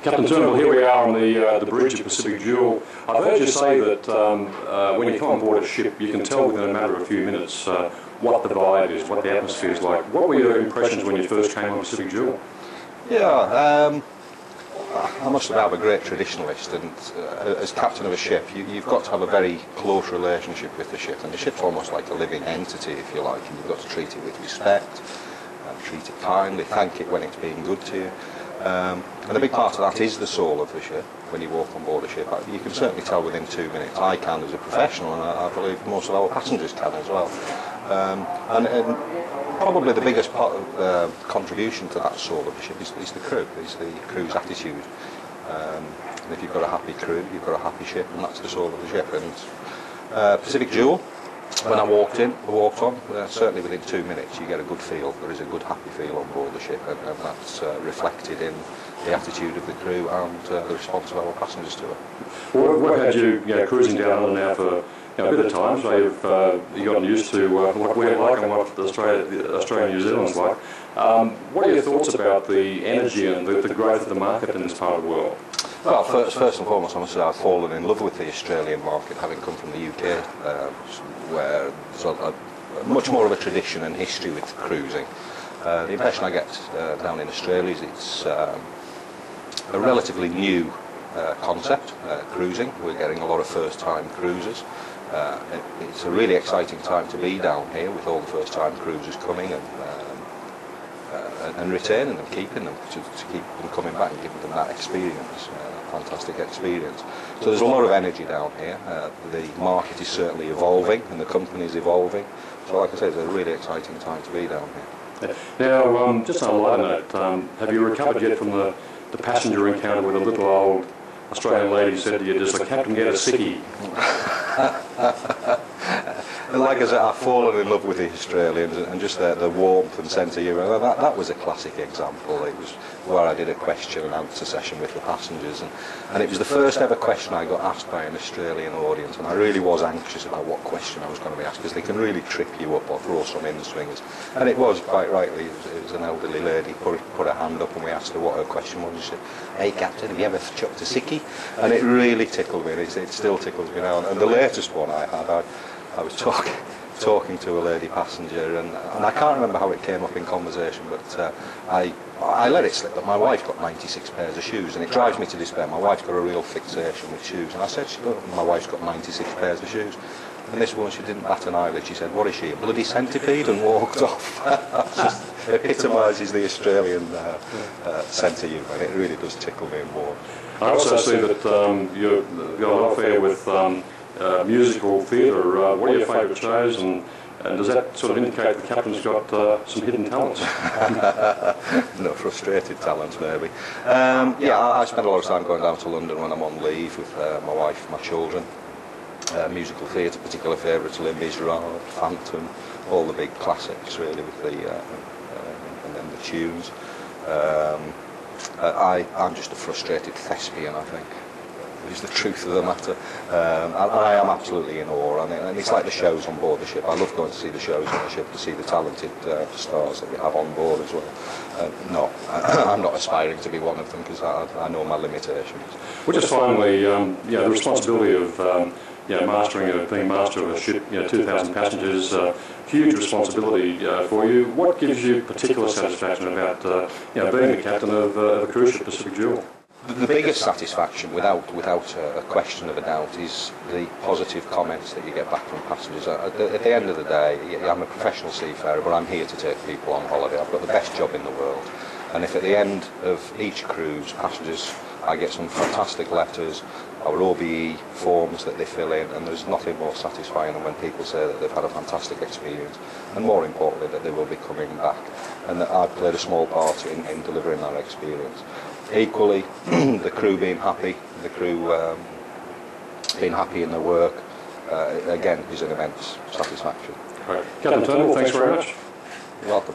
Captain Turnbull, here we are on the bridge of Pacific Jewel. I've heard you say that when you come on board a ship, you can tell within a matter of a few minutes what the vibe is, what the atmosphere is like. What were your impressions when you first came on Pacific Jewel? Yeah, I must have a great traditionalist, and as captain of a ship, you've got to have a very close relationship with the ship, and the ship's almost like a living entity, if you like, and you've got to treat it with respect, treat it kindly, thank it when it's being good to you. And a big part of that is the soul of the ship. When you walk on board a ship, you can certainly tell within 2 minutes. I can as a professional, and I believe most of our passengers can as well. And probably the biggest part of contribution to that soul of the ship is the crew, is the crew's attitude. And if you've got a happy crew, you've got a happy ship, and that's the soul of the ship. And Pacific Jewel, when I walked on, certainly within 2 minutes you get a good feel. There is a good happy feel on board the ship, and that's reflected in the attitude of the crew and the response of our passengers to it. Well, we've had you cruising down under now for a bit of time, so you've gotten used to what we're like and what Australia and New Zealand's like. What are your thoughts about the energy and the growth of the market in this part of the world? Well, first and foremost, I must say I've fallen in love with the Australian market, having come from the UK, where there's a much more of a tradition and history with cruising. The impression I get down in Australia is it's a relatively new concept, cruising. We're getting a lot of first-time cruisers. It's a really exciting time to be down here with all the first-time cruisers coming and retaining them, keeping them, to keep them coming back and giving them that experience, fantastic experience. So there's a lot of energy down here. The market is certainly evolving and the company is evolving. So like I said, it's a really exciting time to be down here. Now, just on a lighter note, have you recovered yet from the passenger encounter with a little old Australian lady who said to you, "Does the captain get a sickie?" Like I said, I've fallen in love with the Australians and just the warmth and sense of humour. That was a classic example. It was where I did a question and answer session with the passengers, and it was the first ever question I got asked by an Australian audience, and I really was anxious about what question I was going to be asked, because they can really trip you up or throw some in-swings. And it was, quite rightly, it was an elderly lady put her hand up, and we asked her what her question was. She said, "Hey Captain, have you ever chucked a sickie?" And it really tickled me, and it still tickles me now. And the latest one I had, I was talking to a lady passenger, and I can't remember how it came up in conversation, but I let it slip that my wife got 96 pairs of shoes, and it drives me to despair. My wife's got a real fixation with shoes, and I said, my wife's got 96 pairs of shoes. And this woman, she didn't bat an eyelid. She said, "What is she, a bloody centipede?" and walked off. That just epitomises the Australian sense of humour, and it really does tickle me and warm. I also see that you've got a lot of affair with musical theatre. What are your favourite shows, and does that sort of indicate the captain's got some hidden talents? No, frustrated talents maybe. Yeah, I spend a lot of time going down to London when I'm on leave with my wife, my children. Musical theatre, particular favourites, Les Miserables, Phantom, all the big classics really, with the and then the tunes. I'm just a frustrated thespian, I think, is the truth of the matter. I am absolutely in awe, and it's like the shows on board the ship. I love going to see the shows on the ship, to see the talented stars that we have on board as well. No, I'm not aspiring to be one of them, because I know my limitations. Well, just finally, the responsibility of being master of a ship, 2,000 passengers, huge responsibility for you. What gives you particular satisfaction about being the captain of a cruise ship, Pacific Jewel? The biggest satisfaction, without a question of a doubt, is the positive comments that you get back from passengers. At the end of the day, I'm a professional seafarer, but I'm here to take people on holiday. I've got the best job in the world, and if at the end of each cruise, passengers, I get some fantastic letters, our OBE forms that they fill in, and there's nothing more satisfying than when people say that they've had a fantastic experience, and more importantly, that they will be coming back, and that I've played a small part in delivering that experience. Equally, the crew being happy, being happy in their work, again, is an immense satisfaction. Right. Captain Turnbull, thanks very much. You're welcome.